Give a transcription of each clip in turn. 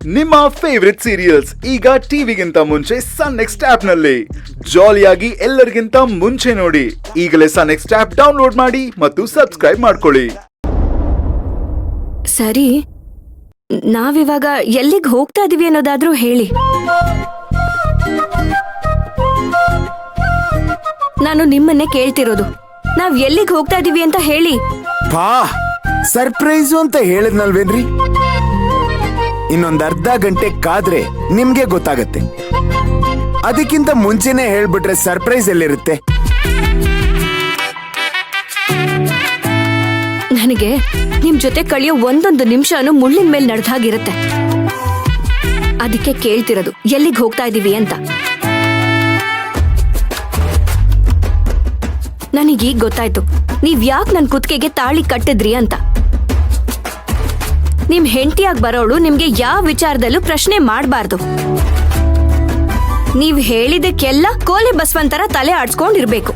ನಿಮ್ಮ favourite serials ಈಗ ಟಿವಿಗಿಂತ ಮುಂಚೆ ಸನ್ ನೆಕ್ಸ್ಟ್ ಆಪ್ ನಲ್ಲಿ ಜಾಲಿಯಾಗಿ ಎಲ್ಲರಿಗಿಂತ ಮುಂಚೆ ನೋಡಿ. ಈಗಲೇ ಸನ್ ನೆಕ್ಸ್ಟ್ ಆಪ್ ಡೌನ್ಲೋಡ್ ಮಾಡಿ ಮತ್ತು ಸಬ್ಸ್ಕ್ರೈಬ್ ಮಾಡ್ಕೊಳ್ಳಿ. ಸರಿ, ನಾವಿವಾಗ ಎಲ್ಲಿಗೆ ಹೋಗ್ತಾ ಇದೀವಿ ಅನ್ನೋದಾದ್ರೂ ಹೇಳಿ. ನಾನು ನಿಮ್ಮನ್ನೇ ಕೇಳ್ತಿರೋದು, ನಾವ್ ಎಲ್ಲಿಗೆ ಹೋಗ್ತಾ ಇದೀವಿ ಅಂತ ಹೇಳಿ. ಪಾ ಸರ್ಪ್ರೈಸು ಅಂತ ಹೇಳಿದ್ನಲ್ವೇನ್ರಿ? ಇನ್ನೊಂದ್ ಅರ್ಧ ಗಂಟೆ ಕಾದ್ರೆ ನಿಮ್ಗೆ ಗೊತ್ತಾಗತ್ತೆ. ಅದಕ್ಕಿಂತ ಮುಂಚೆನೆ ಹೇಳ್ಬಿಟ್ರೆ ಸರ್ಪ್ರೈಸ್ ಎಲ್ಲಿರುತ್ತೆ? ನನಗೆ ನಿಮ್ ಜೊತೆ ಕಳೆಯೋ ಒಂದೊಂದು ನಿಮಿಷನೂ ಮುಳ್ಳಿನ ಮೇಲೆ ನಡೆದಾಗಿರುತ್ತೆ. ಅದಕ್ಕೆ ಕೇಳ್ತಿರೋದು ಎಲ್ಲಿಗೆ ಹೋಗ್ತಾ ಇದೀವಿ ಅಂತ. ನನಗೀಗ ಗೊತ್ತಾಯ್ತು ನೀವ್ ಯಾಕೆ ನನ್ ಕುತ್ತಿಗೆಗೆ ತಾಳಿ ಕಟ್ಟಿದ್ರಿ ಅಂತ. ನಿಮ್ ಹೆಂಡತಿಯಾಗಿ ಬರೋಳು ನಿಮ್ಗೆ ಯಾವ ವಿಚಾರದಲ್ಲೂ ಪ್ರಶ್ನೆ ಮಾಡಬಾರ್ದು. ನೀವ್ ಹೇಳಿದಕ್ಕೆಲ್ಲ ಕೋಲೆ ಬಸವಂತರ ತಲೆ ಆಡ್ಸ್ಕೊಂಡಿರ್ಬೇಕು.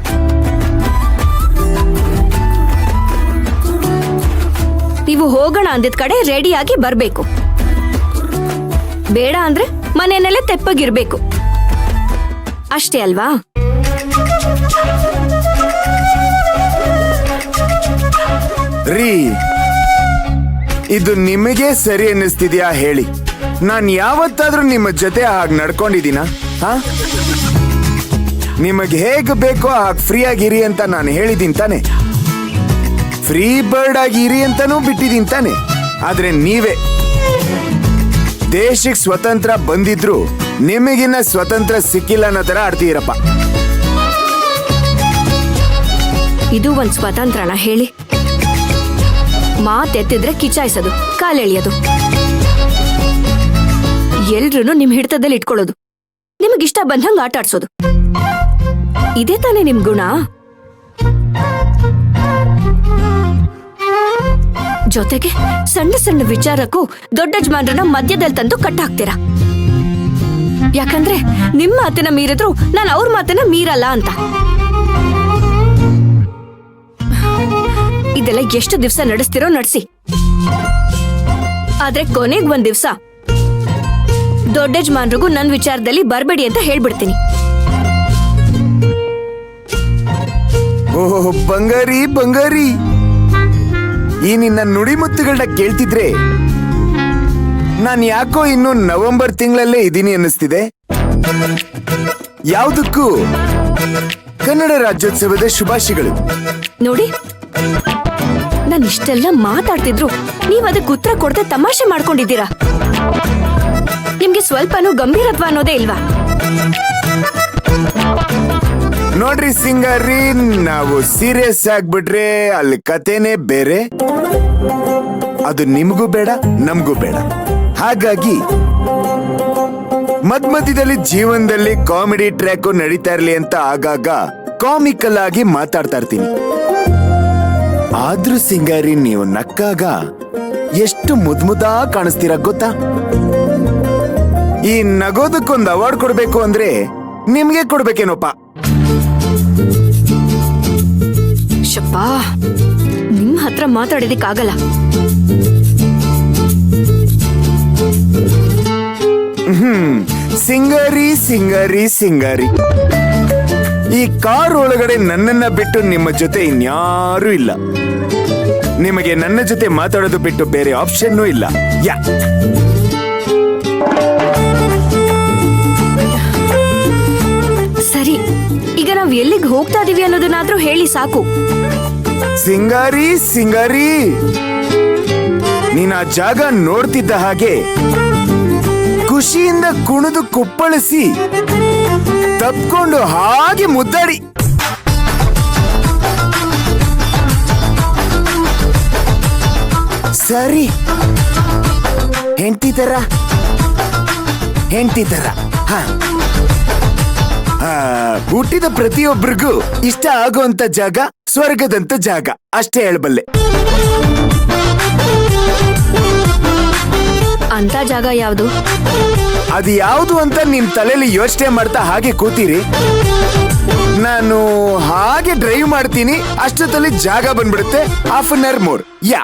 ನೀವು ಹೋಗೋಣ ಅಂದಿದ್ ಕಡೆ ರೆಡಿಯಾಗಿ ಬರ್ಬೇಕು. ಬೇಡ ಅಂದ್ರೆ ಮನೆಯಲ್ಲೇ ತೆಪ್ಪಗಿರ್ಬೇಕು. ಅಷ್ಟೇ ಅಲ್ವಾ? ರೀ, ಇದು ನಿಮಗೆ ಸರಿ ಅನ್ನಿಸ್ತಿದ್ಯಾ ಹೇಳಿ? ನಾನ್ ಯಾವತ್ತಾದ್ರೂ ನಿಮ್ಮ ಜೊತೆ ಹಾಗೆ ನಡ್ಕೊಂಡಿದ್ದೀನ? ನಿಮಗೆ ಹೇಗ್ ಬೇಕೋ ಹಾಗೆ ಫ್ರೀ ಆಗಿರಿ ಅಂತ ನಾನು ಹೇಳಿದೀನಿ ತಾನೆ. ಫ್ರೀ ಬರ್ಡ್ ಆಗಿ ಇರಿ ಅಂತಾನೂ ಬಿಟ್ಟಿದೀನಿ ತಾನೆ. ಆದ್ರೆ ನೀವೇ ದೇಶಕ್ಕೆ ಸ್ವತಂತ್ರ ಬಂದಿದ್ರು ನಿಮಗಿನ್ನ ಸ್ವತಂತ್ರ ಸಿಕ್ಕಿಲ್ಲ ಅನ್ನೋ ತರ ಆಡ್ತೀರಪ್ಪ. ಇದು ಒಂದ್ ಸ್ವತಂತ್ರನ ಹೇಳಿ? ಮಾತೆತ್ತಿದ್ರೆ ಕಿಚಾಯಿಸೋದು, ಕಾಲೆಳಿಯೋದು, ಎಲ್ರೂ ನಿಮ್ ಹಿಡಿತದಲ್ಲಿ ಇಟ್ಕೊಳ್ಳೋದು, ನಿಮಗಿಷ್ಟ ಬಂದಂಗ ಆಟ ಆಡ್ಸೋದು, ಇದೇ ತಾನೇ ನಿಮ್ ಗುಣ? ಜೊತೆಗೆ ಸಣ್ಣ ಸಣ್ಣ ವಿಚಾರಕ್ಕೂ ದೊಡ್ಡ ಯಜಮಾನ್ರನ್ನ ಮಧ್ಯದಲ್ಲಿ ತಂದು ಕಟ್ಟಾಕ್ತೀರಾ. ಯಾಕಂದ್ರೆ ನಿಮ್ಮ ಮಾತಿನ ಮೀರಿದ್ರು ನಾನು ಅವ್ರ ಮಾತನ್ನ ಮೀರಲ್ಲ ಅಂತ. ಇದೆಲ್ಲ ಎಷ್ಟು ದಿವಸ ನಡೆಸ್ತಿರೋ ನಡೆಸಿ. ಆದ್ರೆ ಕೊನೆಗ್ ಒಂದ್ ದಿವ್ಸ ದೊಡ್ಡ ಯಜಮಾನ್ರಿಗೂ ನನ್ ವಿಚಾರದಲ್ಲಿ ಬರ್ಬೇಡಿ ಅಂತ ಹೇಳ್ಬಿಡ್ತೀನಿ. ಓಹೋ ಬಂಗಾರಿ ಬಂಗಾರಿ, ಈ ನಿನ್ನ ನುಡಿಮುತ್ತುಗಳನ್ನ ಕೇಳ್ತಿದ್ರೆ ನಾನ್ ಯಾಕೋ ಇನ್ನು ನವೆಂಬರ್ ತಿಂಗಳಲ್ಲೇ ಇದೀನಿ ಅನ್ನಿಸ್ತಿದೆ. ಯಾವುದಕ್ಕೂ ಕನ್ನಡ ರಾಜ್ಯೋತ್ಸವದ ಶುಭಾಶಯಗಳು. ನೋಡಿ, ನಾನು ಇಷ್ಟೆಲ್ಲ ಮಾತಾಡ್ತಿದ್ರು ನೀವ್ ಅದಕ್ಕೆ ಉತ್ತರ ಕೊಡದೆ ತಮಾಷೆ ಮಾಡ್ಕೊಂಡಿದ್ದೀರಾ. ನಿಮ್ಗೆ ಸ್ವಲ್ಪನೂ ಗಂಭೀರತ್ವ ಅನ್ನೋದೇ ಇಲ್ವಾ? ನೋಡ್ರಿ ಸಿಂಗಾರಿ, ನಾವು ಸೀರಿಯಸ್ ಆಗ್ಬಿಟ್ರೆ ಅಲ್ಲಿ ಕಥೆನೇ ಬೇರೆ. ಅದು ನಿಮ್ಗೂ ಬೇಡ, ನಮ್ಗೂ ಬೇಡ. ಹಾಗಾಗಿ ಮಧ್ಯದಲ್ಲಿ ಜೀವನದಲ್ಲಿ ಕಾಮಿಡಿ ಟ್ರ್ಯಾಕ್ ನಡೀತಾ ಇರ್ಲಿ ಅಂತ ಆಗಾಗ ಕಾಮಿಕಲ್ ಆಗಿ ಮಾತಾಡ್ತಾ ಇರ್ತೀನಿ. ಆದ್ರೂ ಸಿಂಗಾರಿ, ನೀವು ನಕ್ಕಾಗ ಎಷ್ಟು ಮುದ್ಮುದಾ ಕಾಣಿಸ್ತೀರ ಗೊತ್ತಾ? ಈ ನಗೋದಕ್ಕೊಂದು ಅವಾರ್ಡ್ ಕೊಡ್ಬೇಕು ಅಂದ್ರೆ ನಿಮ್ಗೆ ಕೊಡ್ಬೇಕೇನೋಪ್ಪ. ಶಪ್ಪಾ, ನಿಮ್ ಹತ್ರ ಮಾತಾಡೋದಿಕ್ಕಾಗಲ್ಲ. ಸಿಂಗಾರಿ ಸಿಂಗಾರಿ ಸಿಂಗಾರಿ, ಈ ಕಾರ್ ಒಳಗಡೆ ನನ್ನನ್ನ ಬಿಟ್ಟು ನಿಮ್ಮ ಜೊತೆ ಇನ್ಯಾರೂ ಇಲ್ಲ. ನಿಮಗೆ ನನ್ನ ಜೊತೆ ಮಾತಾಡೋದು ಬಿಟ್ಟು ಬೇರೆ ಆಪ್ಷನ್ನೂ ಇಲ್ಲ. ಸರಿ, ಈಗ ನಾವ್ ಎಲ್ಲಿಗೆ ಹೋಗ್ತಾ ಇದೀವಿ ಅನ್ನೋದನ್ನಾದ್ರೂ ಹೇಳಿ ಸಾಕು. ಸಿಂಗಾರಿ ಸಿಂಗಾರಿ, ನೀನ್ ಆ ಜಾಗ ನೋಡ್ತಿದ್ದ ಹಾಗೆ ಖುಷಿಯಿಂದ ಕುಣಿದು ಕುಪ್ಪಳಿಸಿ ತಪ್ಕೊಂಡು ಹಾಗೆ ಮುದ್ದಾಡಿ. ಸರಿ, ಹೆಂಡತಿ ತರ ಹುಟ್ಟಿದ ಪ್ರತಿಯೊಬ್ಬರಿಗೂ ಇಷ್ಟ ಆಗುವಂತ ಜಾಗ ಸ್ವರ್ಗದಂತ ಜಾಗ, ಅಷ್ಟೇ ಹೇಳಬಲ್ಲೆ. ಅಂತ ಜಾಗ ಯಾವುದು? ಅದು ಯಾವುದು ಅಂತ ನಿಮ್ ತಲೆಯಲ್ಲಿ ಯೋಚನೆ ಮಾಡ್ತಾ ಹಾಗೆ ಕೂತೀರಿ. ನಾನು ಹಾಗೆ ಡ್ರೈವ್ ಮಾಡ್ತೀನಿ, ಅಷ್ಟೊತ್ತಲ್ಲಿ ಜಾಗ ಬಂದ್ಬಿಡುತ್ತೆ. Half an hour more. Yeah